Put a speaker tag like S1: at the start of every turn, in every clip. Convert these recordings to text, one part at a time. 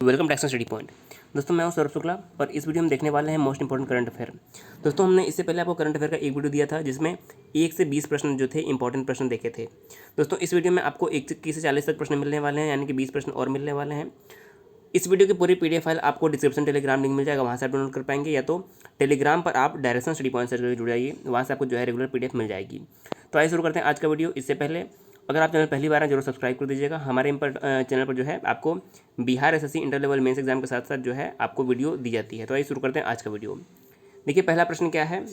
S1: Welcome to action study point. दोस्तों मैं हूं सौरभ शुक्ला और इस वीडियो में देखने वाले हैं मोस्ट इंपॉर्टेंट करंट अफेयर। दोस्तों हमने इससे पहले आपको करंट अफेयर का एक वीडियो दिया था जिसमें 1 से 20 प्रश्न जो थे इंपॉर्टेंट प्रश्न देखे थे। दोस्तों इस वीडियो में आपको 21 से 40 तक प्रश्न मिलने वाले हैं, यानी कि 20 प्रश्न और मिलने वाले हैं। इस वीडियो की पूरी PDF फाइल आपको डिस्क्रिप्शन टेलीग्राम लिंक मिल जाएगा, वहाँ से आप डाउनलोड कर पाएंगे, या तो टेलीग्राम पर आप डायरेक्शन स्टडी पॉइंट से जुड़ जाइए, वहाँ से आपको जो है रेगुलर PDF मिल जाएगी। तो आइए शुरू करते हैं आज का वीडियो। इससे पहले अगर आप चैनल पहली बार हैं जरूर सब्सक्राइब कर दीजिएगा। हमारे चैनल पर जो है आपको Bihar SSC inter level mains exam के साथ साथ जो है आपको वीडियो दी जाती है। तो आइए शुरू करते हैं आज का वीडियो। देखिए पहला प्रश्न क्या है,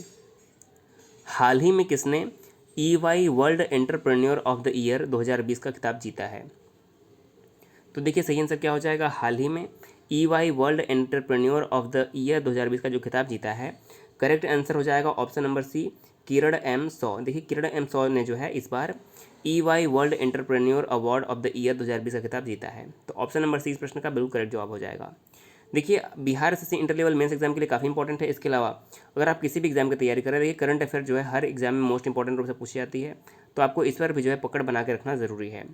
S1: हाल ही में किसने EY world entrepreneur of the year 2020 का खिताब जीता है? तो देखिए सही आंसर क्या हो जाएगा, हाल ही में EY world entrepreneur of the year 2020 का जो खिताब जीता है। करेक्ट आंसर हो जाएगा ऑप्शन नंबर सी, किरण M सौ। देखिए किरण M सौ ने जो है इस बार EY world entrepreneur award of the year 2020 का खिताब जीता है। तो ऑप्शन नंबर सी इस प्रश्न का बिल्कुल करेक्ट जवाब हो जाएगा। देखिए Bihar SSC inter level mains exam के लिए काफ़ी इंपॉर्टेंट है। इसके अलावा अगर आप किसी भी एग्जाम की तैयारी कर रहे हैं, देखिए करंट अफेयर जो है हर एग्जाम में मोस्ट इंपॉर्टेंट रूप से पूछी जाती है, तो आपको इस पर भी जो है पकड़ बना के रखना ज़रूरी है।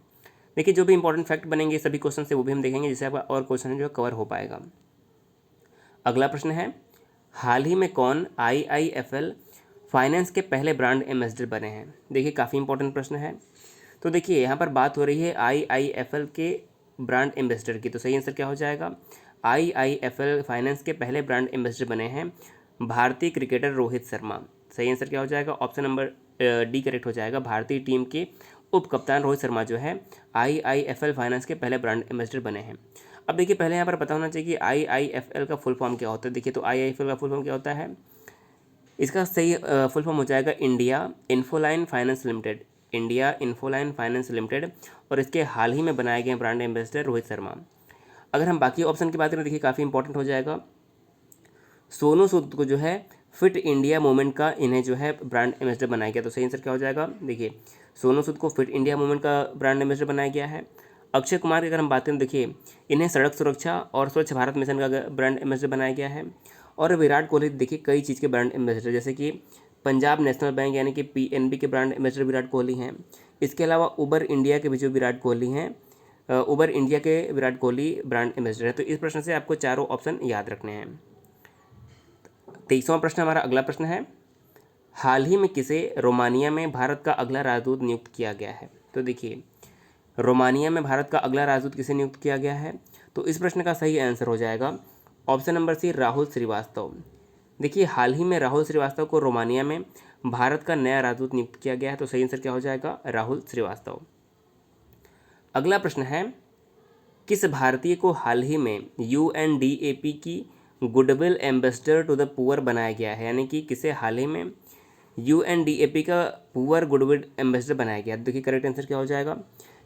S1: देखिए जो भी इंपॉर्टेंट फैक्ट बनेंगे सभी क्वेश्चन से वो भी हम देखेंगे, जिससे आपका और क्वेश्चन जो है कवर हो पाएगा। अगला प्रश्न है, हाल ही में कौन IIFL फाइनेंस के पहले ब्रांड एम्बेसडर बने हैं? देखिए काफ़ी इंपॉर्टेंट प्रश्न है। तो देखिए यहाँ पर बात हो रही है IIFL के ब्रांड एम्बेसडर की। तो सही आंसर क्या हो जाएगा, IIFL फाइनेंस के पहले ब्रांड एम्बेसडर बने हैं भारतीय क्रिकेटर रोहित शर्मा। सही आंसर क्या हो जाएगा, ऑप्शन नंबर डी करेक्ट हो जाएगा। भारतीय टीम के उप कप्तान रोहित शर्मा जो है IIFL फाइनेंस के पहले ब्रांड एम्बेसडर बने हैं। अब देखिए पहले यहाँ पर पता होना चाहिए कि IIFL का फुल फॉर्म क्या होता है। देखिए तो IIFL का फुल फॉर्म क्या होता है, इसका सही फुल फॉर्म हो जाएगा India Infoline finance limited. India Infoline finance limited, और इसके हाल ही में बनाए गए ब्रांड एम्बेसडर रोहित शर्मा। अगर हम बाकी ऑप्शन की बात करें, देखिए काफ़ी इंपॉर्टेंट हो जाएगा। सोनू सूद को जो है फिट इंडिया मूवमेंट का इन्हें जो है ब्रांड एम्बेसडर बनाया गया। तो सही आंसर क्या हो जाएगा, देखिए सोनू सूद को फिट इंडिया मूवमेंट का ब्रांड एम्बेसडर बनाया गया है। अक्षय कुमार की अगर हम बात करें, देखिए इन्हें सड़क सुरक्षा और स्वच्छ भारत मिशन का ब्रांड एम्बेसडर बनाया गया है। और विराट कोहली देखिए कई चीज़ के ब्रांड एम्बेसडर, जैसे कि पंजाब नेशनल बैंक यानी कि PNB के ब्रांड एम्बेसडर विराट कोहली हैं। इसके अलावा उबर इंडिया के भी जो विराट कोहली हैं, उबर इंडिया के विराट कोहली ब्रांड एम्बेसडर है। तो इस प्रश्न से आपको चारों ऑप्शन याद रखने हैं। 23वां प्रश्न हमारा अगला प्रश्न है, हाल ही में किसे रोमानिया में भारत का अगला राजदूत नियुक्त किया गया है? तो देखिए रोमानिया में भारत का अगला राजदूत किसे नियुक्त किया गया है? तो इस प्रश्न का सही आंसर हो जाएगा option number C, Rahul Srivastava. देखिए हाल ही में राहुल श्रीवास्तव को रोमानिया में भारत का नया राजदूत नियुक्त किया गया है। तो सही आंसर क्या हो जाएगा, राहुल श्रीवास्तव। अगला प्रश्न है, किस भारतीय को हाल ही में UNDAP की goodwill ambassador to the poor बनाया गया है? यानी कि किसे हाल ही में UNDAP का पुअर गुडविल एम्बेसडर बनाया गया? देखिए करेक्ट आंसर क्या हो जाएगा,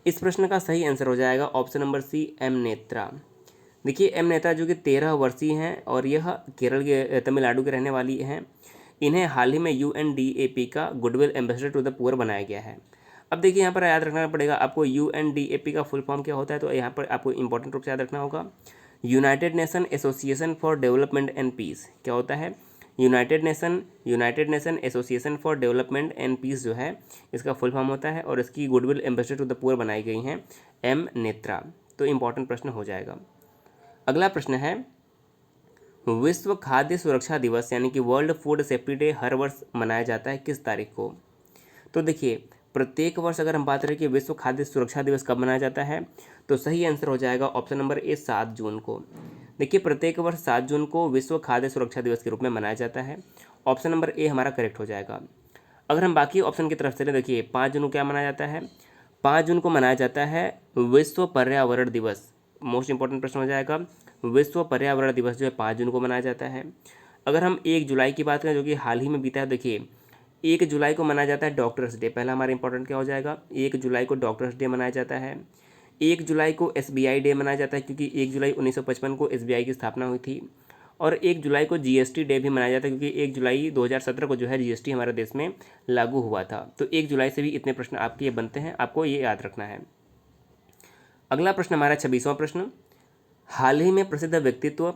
S1: इस प्रश्न का सही आंसर हो जाएगा option number C, M Netra. देखिए M नेत्रा जो कि 13 वर्षीय हैं और यह केरल के तमिलनाडु के रहने वाली हैं। इन्हें हाल ही में UNDAP का goodwill ambassador to the poor बनाया गया है। अब देखिए यहाँ पर याद रखना पड़ेगा आपको UNDAP का फुल फॉर्म क्या होता है। तो यहाँ पर आपको इंपॉर्टेंट रूप से याद रखना होगा, United Nation association for development and peace. क्या होता है, United Nation association for development and peace जो है इसका फुल फॉर्म होता है, और इसकी goodwill ambassador to the poor बनाई गई हैं M नेत्रा। तो इंपॉर्टेंट प्रश्न हो जाएगा। अगला प्रश्न है, विश्व खाद्य सुरक्षा दिवस यानी कि वर्ल्ड फूड सेफ्टी डे हर वर्ष मनाया जाता है किस तारीख को? तो देखिए प्रत्येक वर्ष अगर हम बात करें कि विश्व खाद्य सुरक्षा दिवस कब मनाया जाता है, तो सही आंसर हो जाएगा ऑप्शन नंबर ए, 7 जून को। देखिए प्रत्येक वर्ष 7 जून को विश्व खाद्य सुरक्षा दिवस के रूप में मनाया जाता है। ऑप्शन नंबर ए हमारा करेक्ट हो जाएगा। अगर हम बाकी ऑप्शन की तरफ चलें, देखिए 5 जून को क्या मनाया जाता है, 5 जून को मनाया जाता है विश्व पर्यावरण दिवस। मोस्ट इंपॉर्टेंट प्रश्न हो जाएगा, विश्व पर्यावरण दिवस जो है 5 जून को मनाया जाता है। अगर हम 1 जुलाई की बात करें जो कि हाल ही में बीता है, देखिए 1 जुलाई को मनाया जाता है डॉक्टर्स डे। पहला हमारा इंपॉर्टेंट क्या हो जाएगा, 1 जुलाई को डॉक्टर्स डे मनाया जाता है। 1 जुलाई को SBI डे मनाया जाता है, क्योंकि 1 जुलाई 1955 को SBI की स्थापना हुई थी। और 1 जुलाई को GST डे भी मनाया जाता है, क्योंकि 1 जुलाई 2017 को जो है GST हमारे देश में लागू हुआ था। तो 1 जुलाई से भी इतने प्रश्न आपके ये बनते हैं, आपको ये याद रखना है। अगला प्रश्न हमारा 26वां प्रश्न, हाल ही में प्रसिद्ध व्यक्तित्व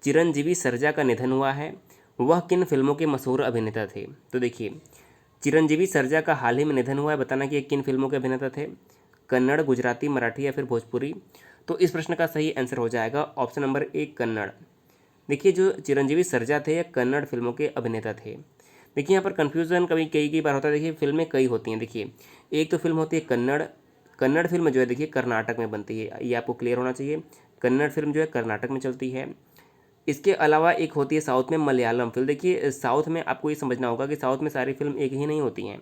S1: चिरंजीवी सर्जा का निधन हुआ है, वह किन फिल्मों के मशहूर अभिनेता थे? तो देखिए चिरंजीवी सर्जा का हाल ही में निधन हुआ है, बताना कि किन फिल्मों के अभिनेता थे, कन्नड़, गुजराती, मराठी या फिर भोजपुरी? तो इस प्रश्न का सही आंसर हो जाएगा ऑप्शन नंबर ए कन्नड़। देखिए जो चिरंजीवी सर्जा थे ये कन्नड़ फिल्मों के अभिनेता थे। देखिए यहाँ पर कन्फ्यूज़न कभी कई कई बार होता है। देखिए फिल्में कई होती हैं। देखिए एक तो फिल्म होती है कन्नड़, कन्नड़ फिल्म जो है देखिए कर्नाटक में बनती है, ये आपको क्लियर होना चाहिए। कन्नड़ फिल्म जो है कर्नाटक में चलती है। इसके अलावा एक होती है साउथ में मलयालम फिल्म। देखिए साउथ में आपको ये समझना होगा कि साउथ में सारी फिल्म एक ही नहीं होती हैं।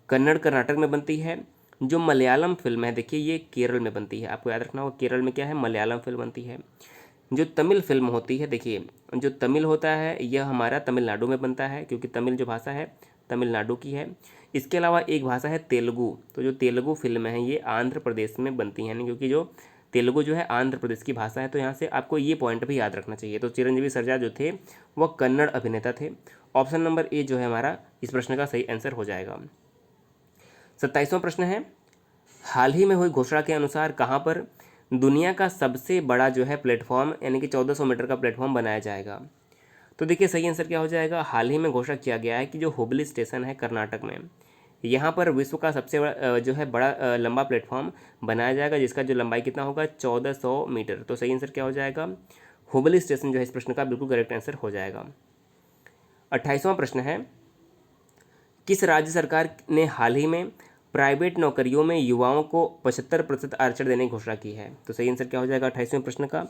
S1: कन्नड़ कर्नाटक में बनती है। जो मलयालम फिल्म है देखिए ये केरल में बनती है। आपको याद रखना होगा केरल में क्या है, मलयालम फिल्म बनती है। जो तमिल फिल्म होती है देखिए, जो तमिल होता है यह हमारा तमिलनाडु में बनता है, क्योंकि तमिल जो भाषा है तमिलनाडु की है। इसके अलावा एक भाषा है तेलुगु। तो जो तेलुगु फिल्म है ये आंध्र प्रदेश में बनती हैं, क्योंकि जो तेलुगु जो है आंध्र प्रदेश की भाषा है। तो यहाँ से आपको ये पॉइंट भी याद रखना चाहिए। तो चिरंजीवी सर्जा जो थे वह कन्नड़ अभिनेता थे। ऑप्शन नंबर ए जो है हमारा इस प्रश्न का सही आंसर हो जाएगा। 27वां प्रश्न है, हाल ही में हुई घोषणा के अनुसार कहाँ पर दुनिया का सबसे बड़ा जो है प्लेटफॉर्म यानी कि 1400 मीटर का प्लेटफॉर्म बनाया जाएगा। तो देखिए सही आंसर क्या हो जाएगा, हाल ही में घोषणा किया गया है कि जो हुबली स्टेशन है कर्नाटक में, यहाँ पर विश्व का सबसे बड़ा जो है बड़ा लंबा प्लेटफॉर्म बनाया जाएगा, जिसका जो लंबाई कितना होगा 1400 मीटर। तो सही आंसर क्या हो जाएगा, हुबली स्टेशन जो है इस प्रश्न का बिल्कुल करेक्ट आंसर हो जाएगा। 28वां प्रश्न है, किस राज्य सरकार ने हाल ही में प्राइवेट नौकरियों में युवाओं को 75% आरक्षण देने की घोषणा की है। तो सही आंसर क्या हो जाएगा 28वें प्रश्न का।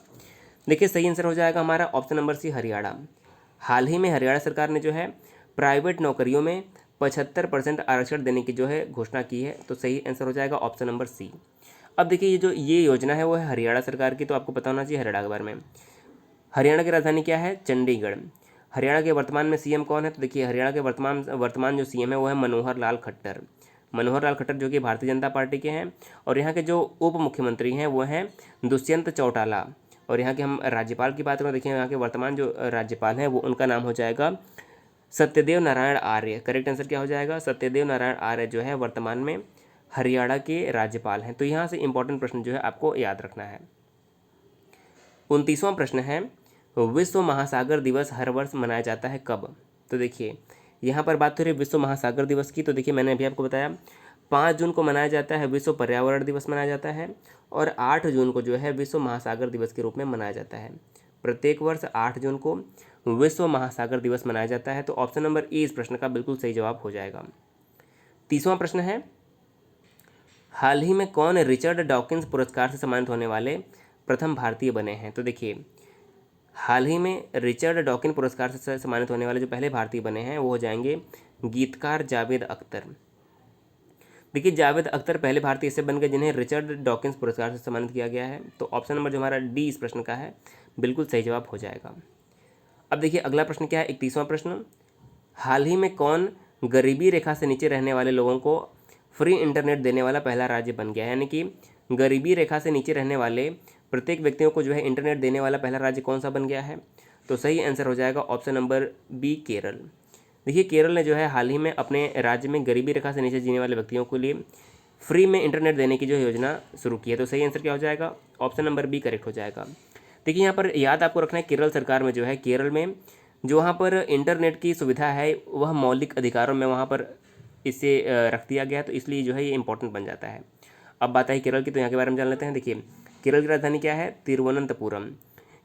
S1: देखिए सही आंसर हो जाएगा हमारा ऑप्शन नंबर सी हरियाणा। हाल ही में हरियाणा सरकार ने जो है प्राइवेट नौकरियों में 75% आरक्षण देने की जो है घोषणा की है। तो सही आंसर हो जाएगा ऑप्शन नंबर सी। अब देखिए ये योजना है वो है हरियाणा सरकार की, तो आपको पता होना चाहिए हरियाणा के बारे में। हरियाणा की राजधानी क्या है, चंडीगढ़। हरियाणा के वर्तमान में सीएम कौन है, तो देखिए हरियाणा के वर्तमान जो सीएम है वो है मनोहर लाल खट्टर। मनोहर लाल खट्टर जो कि भारतीय जनता पार्टी के हैं। और यहाँ के जो उप मुख्यमंत्री हैं वो हैं दुष्यंत चौटाला। और यहाँ के हम राज्यपाल की बात करें, देखिए यहाँ के वर्तमान जो राज्यपाल हैं वो उनका नाम हो जाएगा सत्यदेव नारायण आर्य। करेक्ट आंसर क्या हो जाएगा, सत्यदेव नारायण आर्य जो है वर्तमान में हरियाणा के राज्यपाल हैं। तो यहाँ से इंपॉर्टेंट प्रश्न जो है आपको याद रखना है। 29वां प्रश्न है, विश्व महासागर दिवस हर वर्ष मनाया जाता है कब। तो देखिए यहाँ पर बात हो रही है विश्व महासागर दिवस की। तो देखिए मैंने अभी आपको बताया 5 जून को मनाया जाता है विश्व पर्यावरण दिवस मनाया जाता है, और 8 जून को जो है विश्व महासागर दिवस के रूप में मनाया जाता है। प्रत्येक वर्ष 8 जून को विश्व महासागर दिवस मनाया जाता है। तो ऑप्शन नंबर ए इस प्रश्न का बिल्कुल सही जवाब हो जाएगा। 30वां प्रश्न है, हाल ही में कौन रिचर्ड डॉकिंस पुरस्कार से सम्मानित होने वाले प्रथम भारतीय बने हैं। तो देखिए हाल ही में रिचर्ड डॉकिन पुरस्कार से सम्मानित होने वाले जो पहले भारतीय बने हैं वो हो जाएंगे गीतकार जावेद अख्तर। देखिए जावेद अख्तर पहले भारतीय ऐसे बन गए जिन्हें रिचर्ड डॉकिंस पुरस्कार से सम्मानित किया गया है। तो ऑप्शन नंबर जो हमारा डी इस प्रश्न का है बिल्कुल सही जवाब हो जाएगा। अब देखिए अगला प्रश्न क्या है, 31वां प्रश्न, हाल ही में कौन गरीबी रेखा से नीचे रहने वाले लोगों को फ्री इंटरनेट देने वाला पहला राज्य बन गया है। यानी कि गरीबी रेखा से नीचे रहने वाले प्रत्येक व्यक्तियों को जो है इंटरनेट देने वाला पहला राज्य कौन सा बन गया है। तो सही आंसर हो जाएगा ऑप्शन नंबर बी केरल। देखिए केरल ने जो है हाल ही में अपने राज्य में गरीबी रेखा से नीचे जीने वाले व्यक्तियों के लिए फ्री में इंटरनेट देने की जो योजना शुरू की है। तो सही आंसर क्या हो जाएगा, ऑप्शन नंबर बी करेक्ट हो जाएगा। देखिए यहाँ पर याद आपको रखना है केरल सरकार में जो है केरल में जो वहाँ पर इंटरनेट की सुविधा है वह मौलिक अधिकारों में वहाँ पर इसे रख दिया गया, तो इसलिए जो है ये इंपॉर्टेंट बन जाता है। अब बात है केरल की, तो यहाँ के बारे में जान लेते हैं। देखिए केरल की राजधानी क्या है, तिरुवनंतपुरम।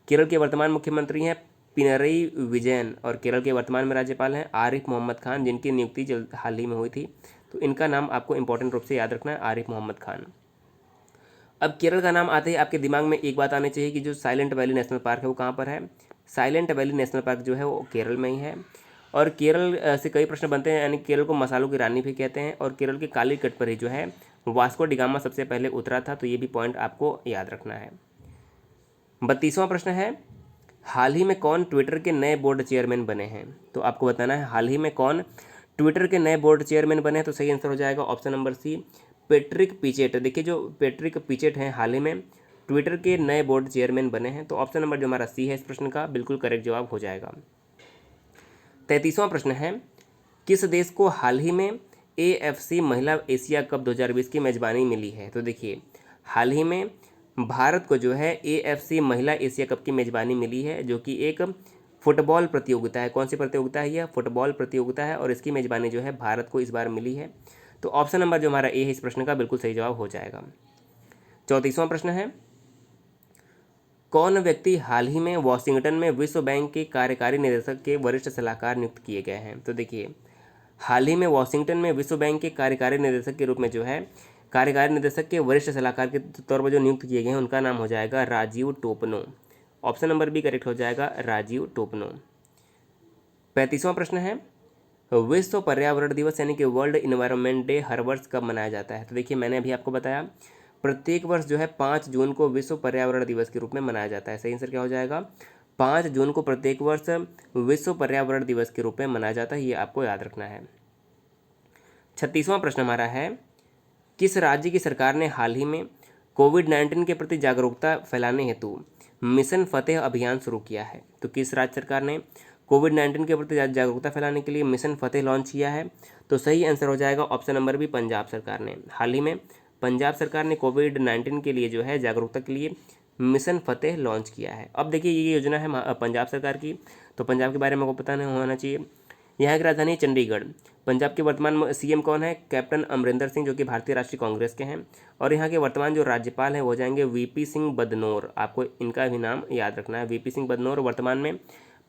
S1: केरल के वर्तमान मुख्यमंत्री हैं पिनरई विजयन, और केरल के वर्तमान में राज्यपाल हैं आरिफ मोहम्मद खान, जिनकी नियुक्ति हाल ही में हुई थी। तो इनका नाम आपको इंपॉर्टेंट रूप से याद रखना है, आरिफ मोहम्मद खान। अब केरल का नाम आते ही आपके दिमाग में एक बात आनी चाहिए कि जो साइलेंट वैली नेशनल पार्क है वो कहाँ पर है। साइलेंट वैली नेशनल पार्क जो है वो केरल में ही है। और केरल से कई प्रश्न बनते हैं, यानी केरल को मसालों की रानी भी कहते हैं। और केरल के कालीकट पर ही जो है वास्को डिगामा सबसे पहले उतरा था। तो ये भी पॉइंट आपको याद रखना है। 32वां प्रश्न है, हाल ही में कौन ट्विटर के नए बोर्ड चेयरमैन बने हैं। तो आपको बताना है हाल ही में कौन ट्विटर के नए बोर्ड चेयरमैन बने हैं। तो सही आंसर हो जाएगा ऑप्शन नंबर सी पेट्रिक पिचेट। देखिए जो पेट्रिक पिचेट हैं हाल ही में ट्विटर के नए बोर्ड चेयरमैन बने हैं। तो ऑप्शन नंबर जो हमारा सी है इस प्रश्न का बिल्कुल करेक्ट जवाब हो जाएगा। 33वां प्रश्न है, किस देश को हाल ही में AFC महिला एशिया कप 2020 की मेजबानी मिली है। तो देखिए हाल ही में भारत को जो है AFC महिला एशिया कप की मेजबानी मिली है, जो कि एक फुटबॉल प्रतियोगिता है। कौन सी प्रतियोगिता है, यह फुटबॉल प्रतियोगिता है, और इसकी मेजबानी जो है भारत को इस बार मिली है। तो ऑप्शन नंबर जो हमारा ए है इस प्रश्न का बिल्कुल सही जवाब हो जाएगा। 34वां प्रश्न है, कौन व्यक्ति हाल ही में वॉशिंगटन में विश्व बैंक के कार्यकारी निदेशक के वरिष्ठ सलाहकार नियुक्त किए गए हैं? तो देखिए, हाल ही में वॉशिंगटन में विश्व बैंक के कार्यकारी निदेशक के रूप में जो है कार्यकारी निदेशक के वरिष्ठ सलाहकार के तौर पर जो नियुक्त किए गए हैं उनका नाम हो जाएगा Rajeev Topno. Option number B correct हो जाएगा, राजीव टोपनो। 35वां प्रश्न है, विश्व पर्यावरण दिवस यानी कि वर्ल्ड इन्वायरमेंट डे हर वर्ष कब मनाया जाता है? तो देखिए, मैंने अभी आपको बताया प्रत्येक वर्ष जो है 5 जून को विश्व पर्यावरण दिवस के रूप में मनाया जाता है। सही आंसर क्या हो जाएगा? 5 जून को प्रत्येक वर्ष विश्व पर्यावरण दिवस के रूप में मनाया जाता है, ये आपको याद रखना है। 36वां प्रश्न हमारा है, किस राज्य की सरकार ने हाल ही में कोविड-19 के प्रति जागरूकता फैलाने हेतु मिशन फतेह अभियान शुरू किया है? तो किस राज्य सरकार ने कोविड-19 के प्रति जागरूकता फैलाने के लिए मिशन फतेह लॉन्च किया है? तो सही आंसर हो जाएगा ऑप्शन नंबर बी, पंजाब सरकार ने। हाल ही में पंजाब सरकार ने कोविड-19 के लिए जो है जागरूकता के लिए मिशन फतेह लॉन्च किया है। अब देखिए, ये योजना है पंजाब सरकार की, तो पंजाब के बारे में आपको पता नहीं होना चाहिए। यहाँ की राजधानी चंडीगढ़। पंजाब के वर्तमान सीएम कौन है? कैप्टन अमरिंदर सिंह, जो कि भारतीय राष्ट्रीय कांग्रेस के हैं। और यहाँ के वर्तमान जो राज्यपाल हैं वो हो जाएंगे वीपी सिंह बदनौर। आपको इनका भी नाम याद रखना है, वीपी सिंह बदनौर वर्तमान में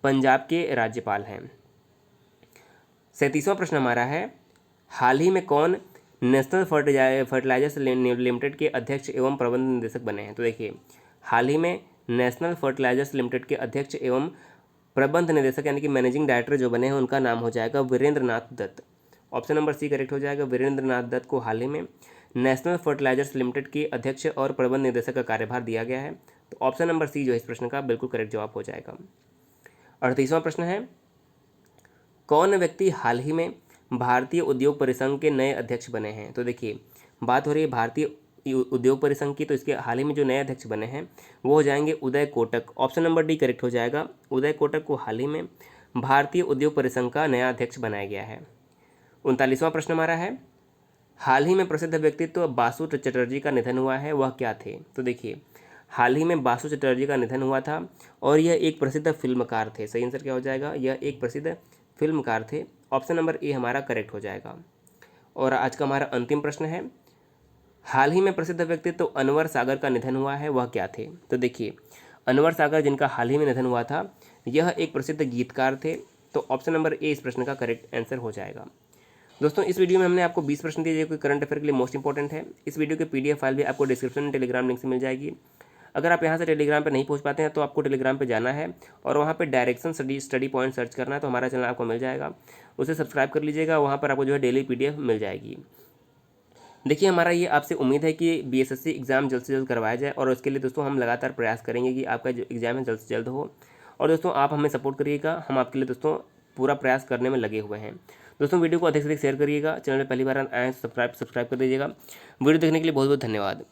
S1: पंजाब के राज्यपाल हैं। 37वां प्रश्न हमारा है, हाल ही में कौन नेशनल फर्टिलाइजर्स लिमिटेड के अध्यक्ष एवं प्रबंध निदेशक बने हैं? तो देखिए, हाल ही में नेशनल फर्टिलाइजर्स लिमिटेड के अध्यक्ष एवं प्रबंध निदेशक यानी कि मैनेजिंग डायरेक्टर जो बने हैं उनका नाम हो जाएगा Virendra Nath Dutt. Option number C correct हो जाएगा, वीरेंद्र नाथ दत्त को हाल ही में नेशनल फर्टिलाइजर्स लिमिटेड के अध्यक्ष और प्रबंध निदेशक का कार्यभार दिया गया है। तो ऑप्शन नंबर सी जो है इस प्रश्न का बिल्कुल करेक्ट जवाब हो जाएगा। 38वां प्रश्न है, कौन व्यक्ति हाल ही में भारतीय उद्योग परिसंघ के नए अध्यक्ष बने हैं? तो देखिए, बात हो रही है भारतीय उद्योग परिसंघ की, तो इसके हाल ही में जो नए अध्यक्ष बने हैं वो हो जाएंगे Uday Kotak. Option number D correct हो जाएगा, उदय कोटक को हाल ही में भारतीय उद्योग परिसंघ का नया अध्यक्ष बनाया गया है। 39वां प्रश्न हमारा है, हाल ही में प्रसिद्ध व्यक्तित्व बासु चटर्जी का निधन हुआ है, वह क्या थे? तो देखिए, हाल ही में बासु चटर्जी का निधन हुआ था और यह एक प्रसिद्ध फिल्मकार थे। सही आंसर क्या हो जाएगा? यह एक प्रसिद्ध फिल्मकार थे। ऑप्शन नंबर ए हमारा करेक्ट हो जाएगा। और आज का हमारा अंतिम प्रश्न है, हाल ही में प्रसिद्ध व्यक्तित्व अनवर सागर का निधन हुआ है, वह क्या थे? तो देखिए, अनवर सागर जिनका हाल ही में निधन हुआ था यह एक प्रसिद्ध गीतकार थे। तो ऑप्शन नंबर ए इस प्रश्न का करेक्ट आंसर हो जाएगा। दोस्तों, इस वीडियो में हमने आपको 20 प्रश्न दिए जो कि करंट अफेयर के लिए मोस्ट इंपॉर्टेंट है। इस वीडियो के पीडीएफ फाइल भी आपको डिस्क्रिप्शन में टेलीग्राम लिंक से मिल जाएगी। अगर आप यहाँ से टेलीग्राम पे नहीं पहुँच पाते हैं तो आपको टेलीग्राम पे जाना है और वहाँ पे डायरेक्शन स्टडी पॉइंट सर्च करना है, तो हमारा चैनल आपको मिल जाएगा, उसे सब्सक्राइब कर लीजिएगा। वहाँ पर आपको जो है डेली पीडीएफ मिल जाएगी। देखिए, हमारा ये आपसे उम्मीद है कि बीएसएससी एग्ज़ाम जल्द से जल्द करवाया जाए और उसके लिए दोस्तों हम लगातार प्रयास करेंगे कि आपका जो एग्ज़ाम है जल्द से जल्द हो। और दोस्तों, आप हमें सपोर्ट करिएगा, हम आपके लिए दोस्तों पूरा प्रयास करने में लगे हुए हैं। दोस्तों, वीडियो को अधिक से अधिक शेयर करिएगा, चैनल में पहली बार आए हैं सब्सक्राइब कर दीजिएगा। वीडियो देखने के लिए बहुत बहुत धन्यवाद।